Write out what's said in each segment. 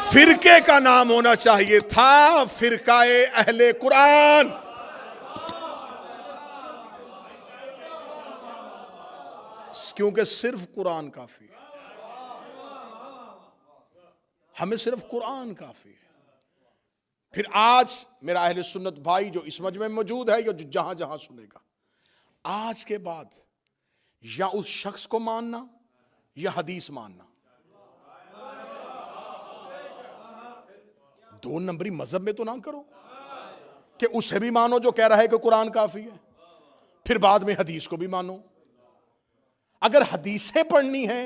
फिरके का नाम होना चाहिए था फिरकाए अहले कुरान। क्योंकि सिर्फ कुरान काफी है, हमें सिर्फ कुरान काफी है। फिर आज मेरा अहले सुन्नत भाई जो इस मजमे में मौजूद है, या जो जहां जहां सुनेगा, आज के बाद या उस शख्स को मानना या हदीस मानना, दो नंबरी मजहब में तो ना करो कि उसे भी मानो जो कह रहा है कि कुरान काफी है, फिर बाद में हदीस को भी मानो। अगर हदीसें पढ़नी है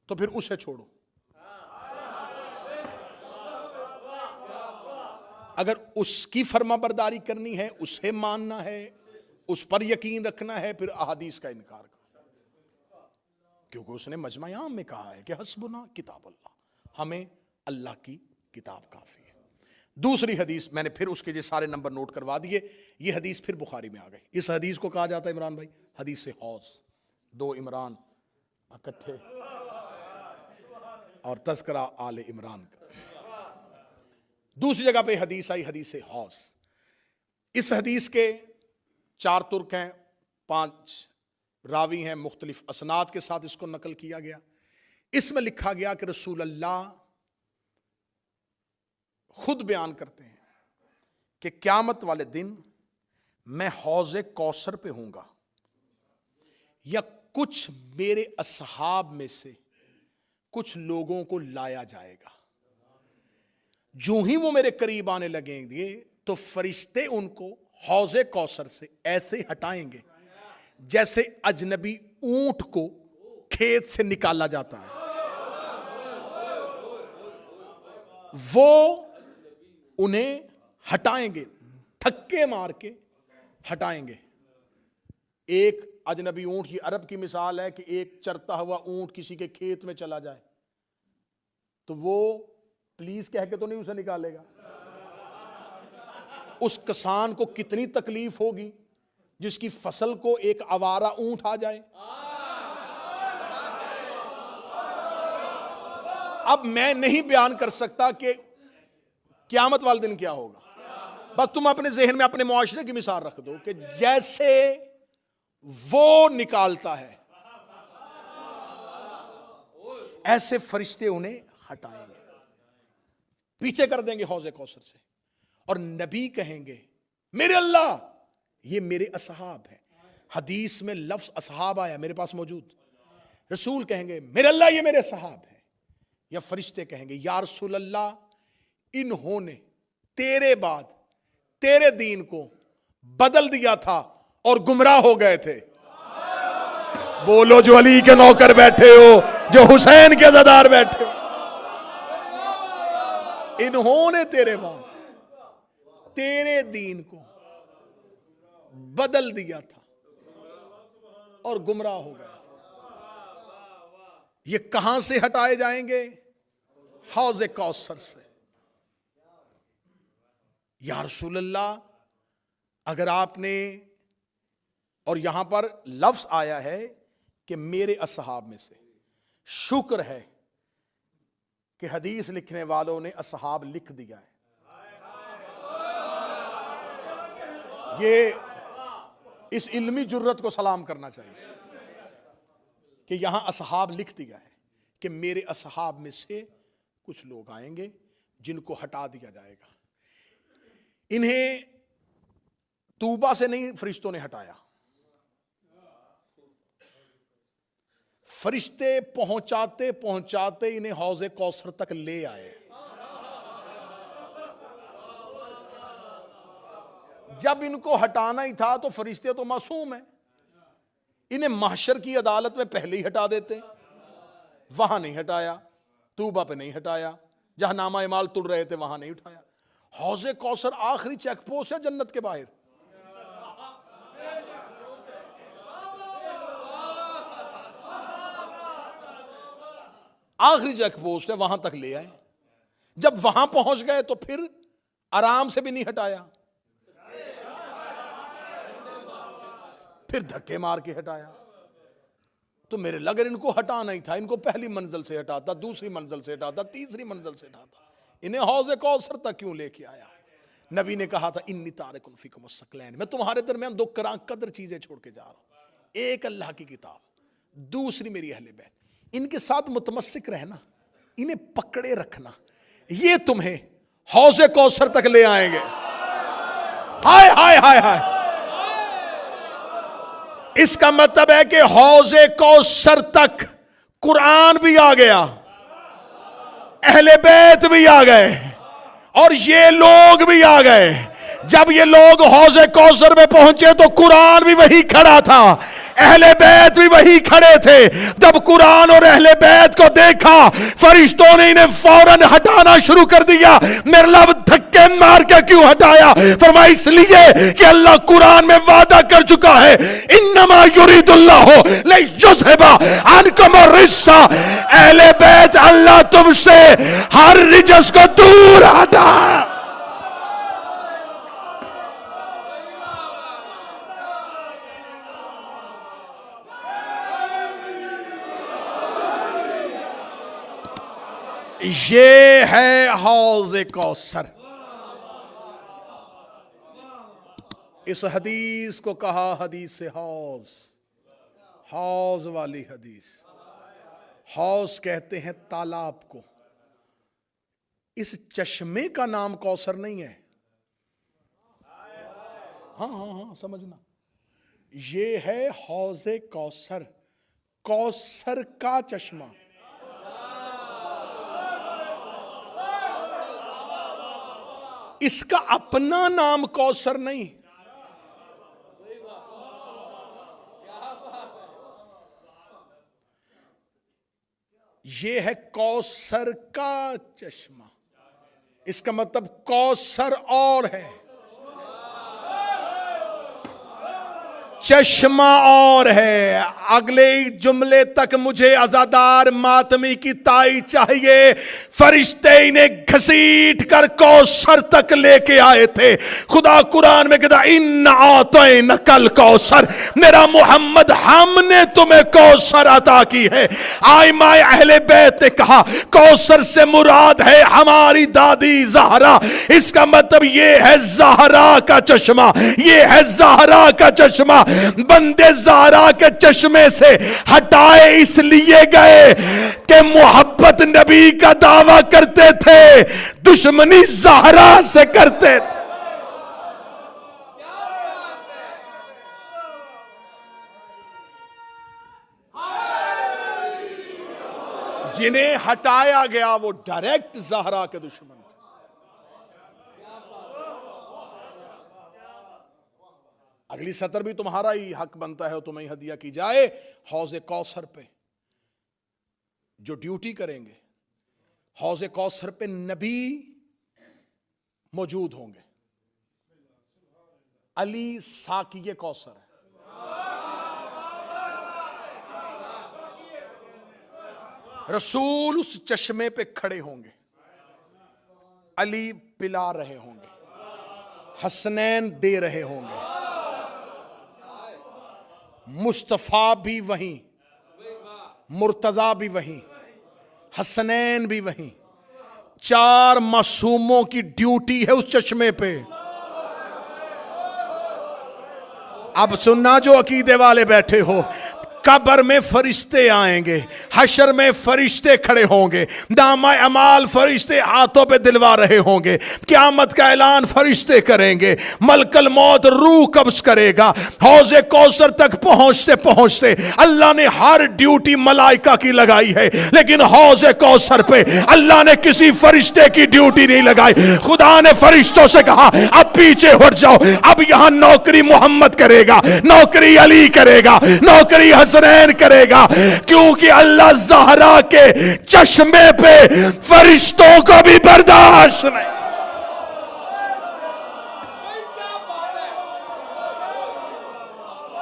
तो फिर उसे छोड़ो, अगर उसकी फर्माबरदारी करनी है, उसे मानना है, उस पर यकीन रखना है, फिर अहादीस का इनकार करो। क्योंकि उसने मजमा आम में कहा है कि हस्बुना किताब अल्लाह, हमें अल्लाह की किताब काफी है। दूसरी हदीस मैंने फिर उसके जो सारे नंबर नोट करवा दिए, ये हदीस फिर बुखारी में आ गई। इस हदीस को कहा जाता है इमरान भाई हदीस से हौस, दो इमरान इकट्ठे और तज़किरा आले इमरान का। दूसरी जगह पे हदीस आई हदीस से हौस। इस हदीस के 4 तुर्क हैं, 5 रावी हैं, मुख्तलिफ असनाद के साथ इसको नकल किया गया। इसमें लिखा गया कि रसूल अल्लाह खुद बयान करते हैं कि क़यामत वाले दिन मैं हौज़े कौसर पे हूंगा, या कुछ मेरे असहाब में से कुछ लोगों को लाया जाएगा। जो ही वो मेरे करीब आने लगेंगे तो फरिश्ते उनको हौज़े कौसर से ऐसे हटाएंगे जैसे अजनबी ऊंट को खेत से निकाला जाता है। वो उन्हें हटाएंगे, धक्के मार के हटाएंगे। एक अजनबी ऊंट, ये अरब की मिसाल है कि एक चरता हुआ ऊंट किसी के खेत में चला जाए तो वो प्लीज कह के तो नहीं उसे निकालेगा। उस किसान को कितनी तकलीफ होगी जिसकी फसल को एक आवारा ऊंट आ जाए। अब मैं नहीं बयान कर सकता कि क़यामत वाले दिन क्या होगा, बस तुम अपने जहन में अपने मुआशरे की मिसाल रख दो कि जैसे वो निकालता है ऐसे फरिश्ते उन्हें हटाएंगे, पीछे कर देंगे हौज़े कौसर से, और नबी कहेंगे मेरे अल्लाह ये मेरे असहाब हैं। हदीस में लफ्ज असहाब आया मेरे पास मौजूद। रसूल कहेंगे मेरे अल्लाह ये मेरे असहाब हैं, या फरिश्ते कहेंगे या रसूल अल्लाह इन्होंने तेरे बाद तेरे दीन को बदल दिया था और गुमराह हो गए थे। बोलो जो अली के नौकर बैठे हो, जो हुसैन के अज़ादार बैठे हो, इन्होंने तेरे बाद तेरे दीन को बदल दिया था और गुमराह हो गए थे। ये कहां से हटाए जाएंगे? हौज़े कौसर से। या रसूल अल्लाह अगर आपने, और यहां पर लफ्ज आया है कि मेरे असहाब में से, शुक्र है कि हदीस लिखने वालों ने असहाब लिख दिया है। ये इस इल्मी जुर्रत को सलाम करना चाहिए कि यहां असहाब लिख दिया है कि मेरे असहाब में से कुछ लोग आएंगे जिनको हटा दिया जाएगा। इन्हें तूबा से नहीं फरिश्तों ने हटाया, फरिश्ते पहुंचाते पहुंचाते इन्हें हौज़े कौसर तक ले आए। जब इनको हटाना ही था तो फरिश्ते तो मासूम हैं, इन्हें महशर की अदालत में पहले ही हटा देते। वहां नहीं हटाया, तूबा पे नहीं हटाया, जहां नामा इमाल तुल रहे थे वहां नहीं उठाया। हौज़े कौसर आखिरी चेक पोस्ट है जन्नत के बाहर। आखिरी चेक पोस्ट है, वहां तक ले आए। जब वहां पहुंच गए तो फिर आराम से भी नहीं हटाया, फिर धक्के मार के हटाया। तो मेरे लगे इनको हटाना ही था, इनको पहली मंजिल से हटाता, दूसरी मंजिल से हटाता, तीसरी मंजिल से हटाता, इन्हें हौज़े कौसर तक क्यों लेके आया? नबी ने कहा था इन्नी तारिकुन फीकुम अस्सक़लैन, मैं तुम्हारे दरमियान दो कदर चीजें छोड़ के जा रहा हूं, एक अल्लाह की किताब, दूसरी मेरी अहले बैत। इनके साथ मुतमस्सिक रहना, इन्हें पकड़े रखना, ये तुम्हें हौज़े कौसर तक ले आएंगे। हाय हाय हाय हाय। इसका मतलब है कि हौज़े कौसर तक कुरान भी आ गया, अहले बैत भी आ गए और ये लोग भी आ गए। जब ये लोग हौज़े कौसर में पहुंचे तो कुरान भी वही खड़ा था, अहले बैत भी वही खड़े थे। जब कुरान और अहले बैत को देखा, फरिश्तों ने इन्हें फौरन हटाना शुरू कर दिया। मेरे लब धक्के मार के क्यों हटाया? फरमाया इसलिए कि अल्लाह कुरान में वादा कर चुका है, इन्नमा युरीदुल्लाहु लियुज़हिबा अन्कुम अर्रिज्सा। अहले बैत, अल्लाह तुमसे हर रिजस को दूर हटा। ये है हौज़े कौसर। इस हदीस को कहा हदीस हौज़, हौज़ वाली हदीस। हौज़ कहते हैं तालाब को। इस चश्मे का नाम कौसर नहीं है। हाँ हाँ हाँ, समझना, ये है हौज़े कौसर, कौसर का चश्मा। इसका अपना नाम कौसर नहीं। ये है कौसर का चश्मा। इसका मतलब कौसर और है, चश्मा और है। अगले जुमले तक मुझे अज़ादार मातमी की ताई चाहिए। फरिश्ते इन्हें घसीट कर कौसर तक लेके आए थे। खुदा कुरान में कहता इन्ना आतैनकल कौसर, मेरा मोहम्मद हमने तुम्हें कौसर अता की है। आइमाए अहले बैत ने कहा कौसर से मुराद है हमारी दादी ज़हरा। इसका मतलब ये है ज़हरा का चश्मा, ये है ज़हरा का चश्मा। बंदे ज़हरा के चश्मे से हटाए इसलिए गए कि मोहब्बत नबी का दावा करते थे, दुश्मनी ज़हरा से करते थे। जिन्हें हटाया गया वो डायरेक्ट ज़हरा के दुश्मन थे। अगली सतर भी तुम्हारा ही हक बनता है, तुम्हें हदिया की जाए। हौज़े कौसर पे जो ड्यूटी करेंगे, हौज़े कौसर पे नबी मौजूद होंगे। अली साकिये कौसर है। रसूल उस चश्मे पे खड़े होंगे, अली पिला रहे होंगे, हसनैन दे रहे होंगे, मुस्तफा भी वहीं, मुर्तजा भी वहीं, हसनैन भी वहीं। 4 मासूमों की ड्यूटी है उस चश्मे पे। अब सुनना जो अकीदे वाले बैठे हो, कब्र में फरिश्ते आएंगे, हशर में फरिश्ते खड़े होंगे, दामा अमाल फरिश्ते हाथों पे दिलवा रहे होंगे, क़यामत का ऐलान फरिश्ते करेंगे, मलकल मौत रूह कब्ज़ करेगा। हौज़े कौसर तक पहुंचते पहुंचते अल्लाह ने हर ड्यूटी मलाइका की लगाई है, लेकिन हौज़े कौसर पे अल्लाह ने किसी फरिश्ते की ड्यूटी नहीं लगाई। खुदा ने फरिश्तों से कहा अब पीछे हट जाओ, अब यहां नौकरी मोहम्मद करेगा, नौकरी अली करेगा, नौकरी हसनैन करेगा, क्योंकि अल्लाह ज़हरा के चश्मे पे फरिश्तों को भी बर्दाश्त नहीं।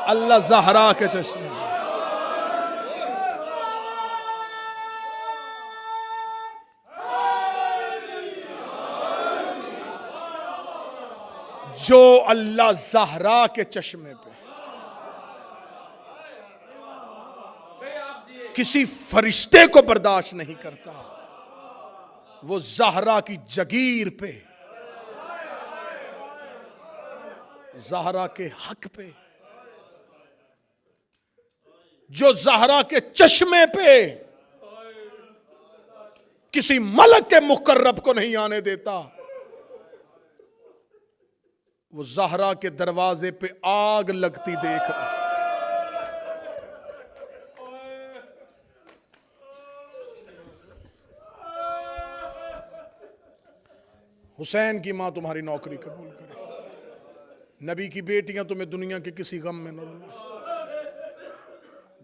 अल्लाह ज़हरा के चश्मे, जो अल्लाह ज़हरा के चश्मे पे किसी फरिश्ते को बर्दाश्त नहीं करता, वो ज़हरा की जगीर पे, ज़हरा के हक पे, जो ज़हरा के चश्मे पे किसी मलक के मुकर्रब को नहीं आने देता, वो ज़हरा के दरवाजे पे आग लगती देख रहा। हुसैन की मां तुम्हारी नौकरी कबूल करे, नबी की बेटियां तुम्हें दुनिया के किसी गम में न रुलाएं।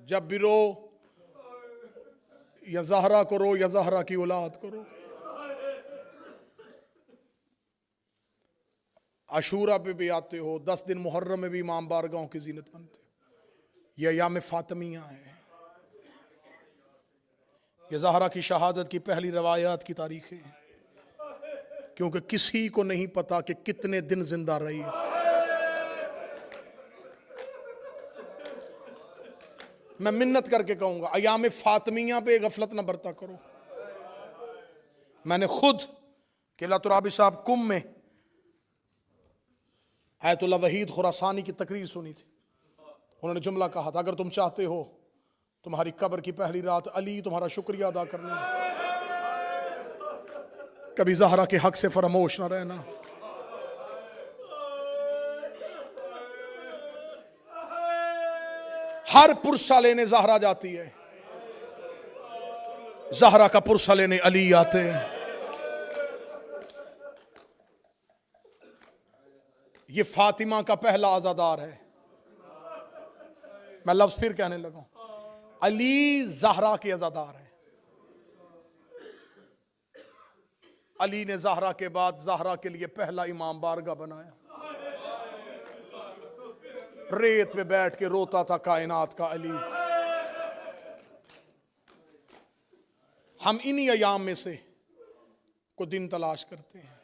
जब भी रो या ज़हरा को रो या ज़हरा की औलाद को रो। आशूरा पे भी आते हो, 10 दिन मुहर्रम में भी इमाम बारगाहों की जीनत बनते हो। यह याम फातिमिया है, यह ज़हरा की शहादत की पहली रवायात की तारीखें हैं, क्योंकि किसी को नहीं पता कि कितने दिन जिंदा रही है। मैं मिन्नत करके कहूंगा, अयाम फातिमिया पे गफलत न बरता करो। मैंने खुद किबला तुराबी साहब कुम में आयतुल्लाह वहीद खुरासानी की तकरीर सुनी थी। उन्होंने जुमला कहा था, अगर तुम चाहते हो तुम्हारी कब्र की पहली रात अली तुम्हारा शुक्रिया अदा करने, कभी ज़हरा के हक से फरामोश ना रहना। हर पुरसा लेने ज़हरा जाती है, ज़हरा का पुरसा लेने अली आते हैं। ये फातिमा का पहला आज़ादार है। मैं लफ्ज़ फिर कहने लगा, अली ज़हरा के आज़ादार है। अली ने ज़हरा के बाद ज़हरा के लिए पहला इमाम बारगाह बनाया। रेत पे बैठ के रोता था कायनात का अली। हम इन्हीं अयाम में से को दिन तलाश करते हैं।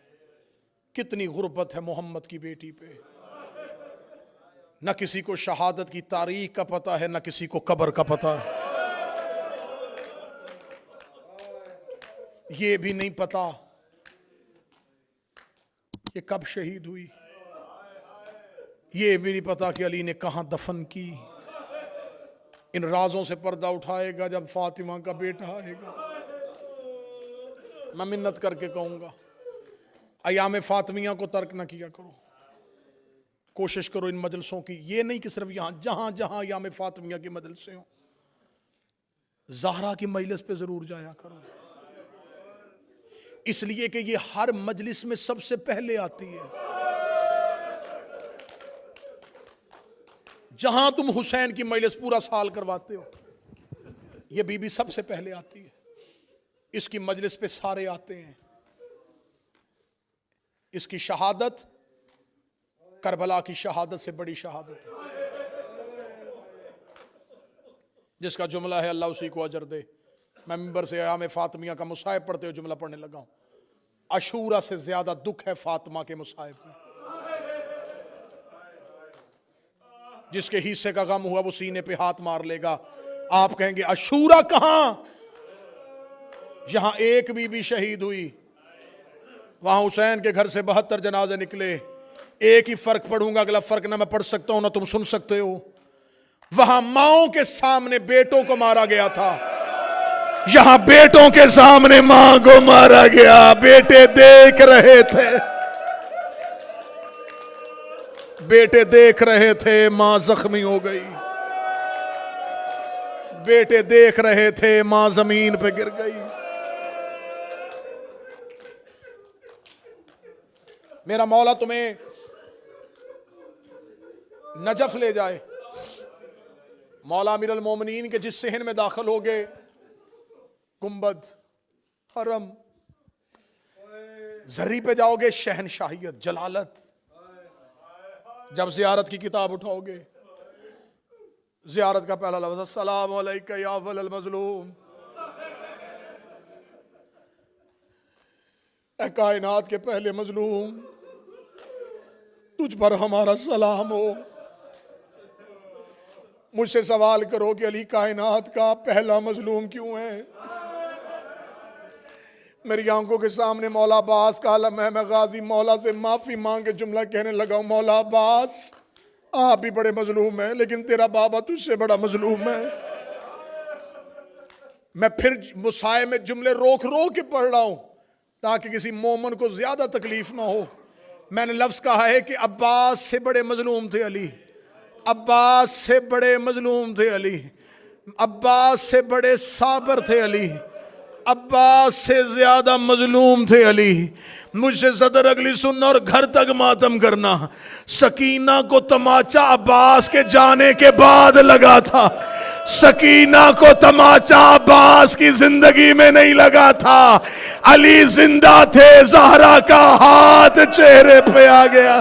कितनी गुर्बत है मोहम्मद की बेटी पे। न किसी को शहादत की तारीख का पता है, न किसी को कब्र का पता है। ये भी नहीं पता कि कब शहीद हुई। ये भी नहीं पता कि अली ने कहां दफन की। इन राजों से पर्दा उठाएगा जब फातिमा का बेटा आएगा। मैं मिन्नत करके कहूंगा, अयाम फातिमिया को तर्क ना किया करो। कोशिश करो इन मजलसों की, ये नहीं कि सिर्फ यहां, जहां जहां अयाम फातिमिया की मजलिसें हो, ज़हरा की मजलिस पे जरूर जाया करो। इसलिए कि ये हर मजलिस में सबसे पहले आती है। जहां तुम हुसैन की मजलिस पूरा साल करवाते हो, ये बीबी सबसे पहले आती है। इसकी मजलिस पे सारे आते हैं। इसकी शहादत करबला की शहादत से बड़ी शहादत है। जिसका जुमला है अल्लाह उसी को अजर दे। मैं मिंबर से अयाम फातिमिया का मुसाहिब पढ़ते हुए जुमला पढ़ने लगा हूं, अशूरा से ज्यादा दुख है फातिमा के मुसाहिब में। जिसके हिस्से का गम हुआ वो सीने पे हाथ मार लेगा। आप कहेंगे अशूरा कहां? जहां एक बीबी शहीद हुई, वहां हुसैन के घर से 72 जनाजे निकले। एक ही फर्क पढ़ूंगा, अगला फर्क ना मैं पढ़ सकता हूं ना तुम सुन सकते हो। वहां माओं के सामने बेटों को मारा गया था, यहां बेटों के सामने मां को मारा गया। बेटे देख रहे थे, बेटे देख रहे थे, मां जख्मी हो गई। बेटे देख रहे थे, मां जमीन पे गिर गई। मेरा मौला तुम्हें नजफ ले जाए। मौला अमीर अल मोमिनीन के जिस सहन में दाखिल हो गए, गुंबद, हरम, जर्री पे जाओगे, शहनशाहियत, जलालत। जब जियारत की किताब उठाओगे, जियारत का पहला लफ्ज़ अस्सलामु अलैका या वलल मज़लूम। ऐ कायनात के पहले मजलूम, तुझ पर हमारा सलाम हो। मुझसे सवाल करो कि अली कायनात का पहला मजलूम क्यों है? मेरी आंखों के सामने मौला अब्बास का आलम है। मैं गाजी मौला से माफी मांग के जुमला कहने लगा, मौला अब्बास आप भी बड़े मजलूम हैं, लेकिन तेरा बाबा तुझसे बड़ा मजलूम है। मैं फिर मुसाए में जुमले रोक रोक के पढ़ रहा हूं ताकि किसी मोमन को ज्यादा तकलीफ ना हो। मैंने लफ्ज कहा है कि अब्बास से बड़े मजलूम थे अली, अब्बास से बड़े मजलूम थे अली, अब्बास से बड़े साबर थे अली, अब्बास से ज्यादा मजलूम थे अली। मुझसे सदर अगली सुनना और घर तक मातम करना। सकीना को तमाचा अब्बास के जाने के बाद लगा था, सकीना को तमाचा अब्बास की जिंदगी में नहीं लगा था। अली जिंदा थे, जहरा का हाथ चेहरे पे आ गया,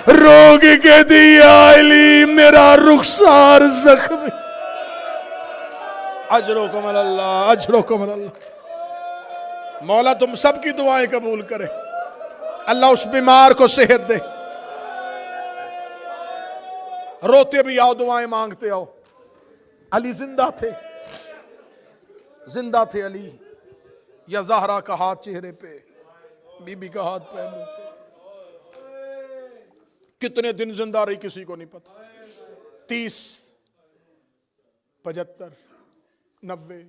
रोग के दिया अली मेरा रुखसार जख्मी। अजरो कमल अल्लाह, अजरो कमल अल्लाह। मौला तुम सबकी दुआएं कबूल करे, अल्लाह उस बीमार को सेहत दे। रोते भी आओ, दुआएं मांगते आओ। अली जिंदा थे, जिंदा थे अली। या ज़हरा का हाथ चेहरे पे, बीबी का हाथ पहलू पे। कितने दिन जिंदा रही किसी को नहीं पता, 30, 75, 90।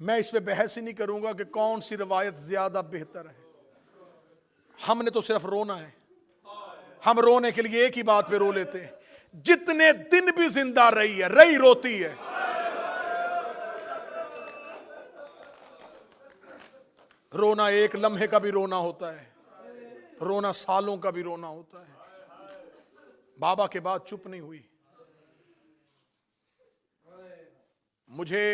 मैं इस पे बहस ही नहीं करूंगा कि कौन सी रवायत ज्यादा बेहतर है। हमने तो सिर्फ रोना है, हम रोने के लिए एक ही बात पे रो लेते हैं। जितने दिन भी जिंदा रही है, रही रोती है। रोना एक लम्हे का भी रोना होता है, रोना सालों का भी रोना होता है। बाबा के बाद चुप नहीं हुई। मुझे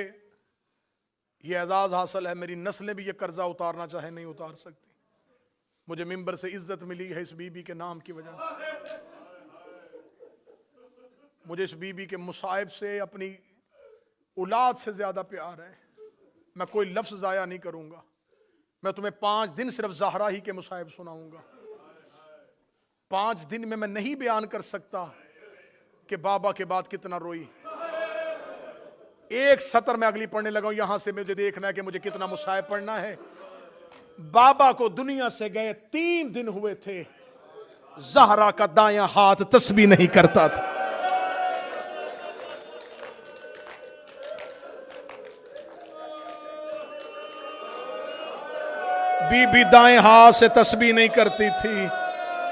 यह एजाज हासिल है, मेरी नस्लें भी यह कर्जा उतारना चाहे नहीं उतार सकती। मुझे मिंबर से इज्जत मिली है इस बीबी के नाम की वजह से। मुझे इस बीबी के मुसाइब से अपनी औलाद से ज्यादा प्यार है। मैं कोई लफ्ज जाया नहीं करूंगा। मैं तुम्हें 5 दिन सिर्फ ज़हरा ही के मुसाइब सुनाऊंगा। 5 दिन में मैं नहीं बयान कर सकता कि बाबा के बाद कितना रोई। एक सतर में अगली पढ़ने लगा हूं, यहां से मुझे देखना है कि मुझे कितना मुसाइब पढ़ना है। बाबा को दुनिया से गए 3 दिन हुए थे, ज़हरा का दायां हाथ तस्बीह नहीं करता था। बीबी दाएं हाथ से तस्बीह नहीं करती थी,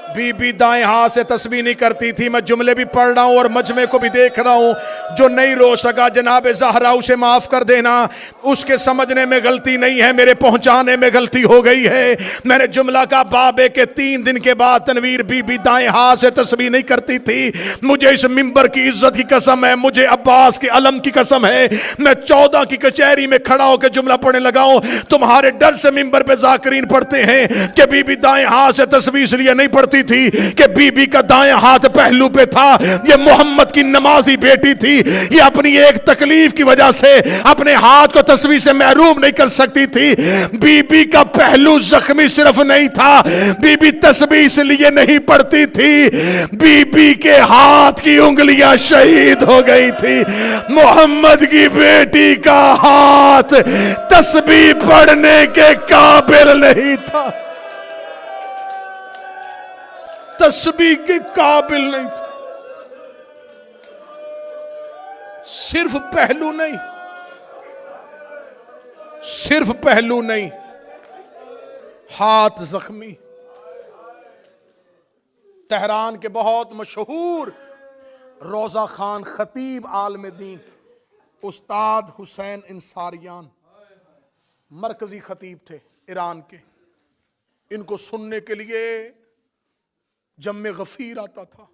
बीबी दाएं हाथ से तस्बीह नहीं करती थी। मैं जुमले भी पढ़ रहा हूं और मजमे को भी देख रहा हूं। जो नहीं रो सका जनाब ज़हरा उसे माफ कर देना, उसके समझने में गलती नहीं है, मेरे पहुंचाने में गलती हो गई है। मैंने जुमला का बाबे के 3 दिन के बाद तनवीर बीबी दाएं हाथ से तस्बीह नहीं करती थी। मुझे इस मिंबर की इज्जत की कसम है, मुझे अब्बास के अलम की कसम है। मैं 14 की कचहरी में खड़ा होकर जुमला पढ़ने लगा हूं। तुम्हारे डर से मिंबर पे जाकिरीन पढ़ते हैं कि बीबी दाएं हाथ से तस्बीह इसलिए नहीं पढ़ती थी कि बीबी का दायां हाथ पहलू पे था। ये मोहम्मद की नमाजी बेटी थी, ये अपनी एक तकलीफ की वजह से अपने हाथ को तस्बीह से महरूम नहीं कर सकती थी। बीबी का पहलू जख्मी सिर्फ नहीं था, बीबी तस्बीह इसलिए नहीं पढ़ती थी, बीबी के हाथ की उंगलियां शहीद हो गई थी। मोहम्मद की बेटी का हाथ तस्बीह पढ़ने के काबिल नहीं था, तस्बीह के काबिल नहीं था। सिर्फ पहलू नहीं, सिर्फ पहलू नहीं, हाथ जख्मी। तेहरान के बहुत मशहूर रोजा खान खतीब आलम दीन उस्ताद हुसैन इंसारियान मरकजी खतीब थे ईरान के। इनको सुनने के लिए जम्मे गफीर आता था।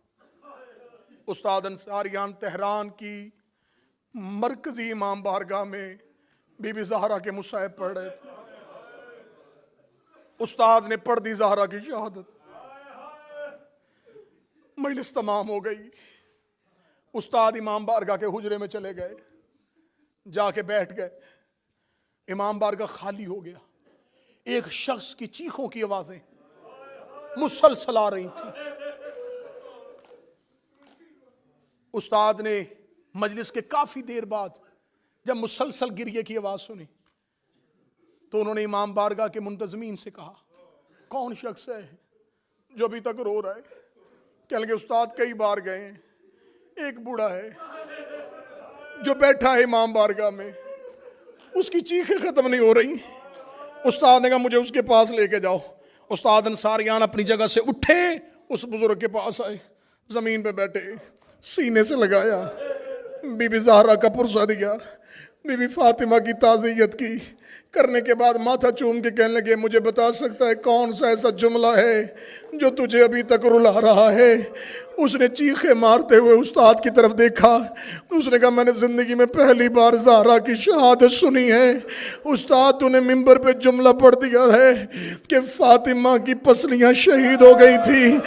उस्ताद अंसारियान तेहरान की मरकजी इमाम बारगाह में बीबी ज़हरा के मुसाहिब पढ़ रहे थे। उस्ताद ने पढ़ दी ज़हरा की शहादत, मजलिस तमाम हो गई। उस्ताद इमाम बारगाह के हुजरे में चले गए, जाके बैठ गए। इमाम बारगाह खाली हो गया। एक शख्स की चीखों की आवाजें मुसलसल आ रही थी। उस्ताद ने मजलिस के काफी देर बाद जब मुसलसल गिरिए की आवाज सुनी तो उन्होंने इमाम बारगाह के मुंतजमीन से कहा, कौन शख्स है जो अभी तक रो रहा है? कहने लगे, उस्ताद कई बार गए हैं, एक बूढ़ा है जो बैठा है इमाम बारगाह में, उसकी चीखें खत्म नहीं हो रही। उस्ताद ने कहा, मुझे उसके पास लेके जाओ। उस्ताद अंसारियान अपनी जगह से उठे, उस बुजुर्ग के पास आए, जमीन पे बैठे, सीने से लगाया, बीबी ज़हरा का पुरसा दिया, बीबी फातिमा की ताज़ियत की, करने के बाद माथा चूम के कहने लगे, मुझे बता सकता है कौन सा ऐसा जुमला है जो तुझे अभी तक रुला रहा है? उसने चीखे मारते हुए उस्ताद की तरफ देखा। उसने कहा, मैंने ज़िंदगी में पहली बार ज़हरा की शहादत सुनी है। उस्ताद तूने मिंबर पे जुमला पढ़ दिया है कि फातिमा की पसलियाँ शहीद हो गई थी।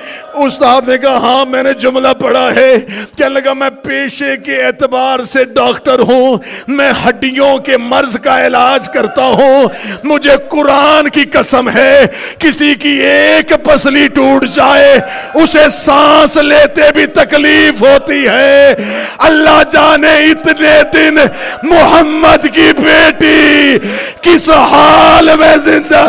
उस्ताद ने कहा, हाँ मैंने जुमला पढ़ा है। क्या लगा, मैं पेशे के एतबार से डॉक्टर हूँ, मैं हड्डियों के मर्ज का इलाज करता हूँ। मुझे कुरान की कसम है, किसी की एक पसली टूट जाए उसे सांस लेते भी तकलीफ होती है। अल्लाह जाने इतने दिन मोहम्मद की बेटी किस हाल में जिंदा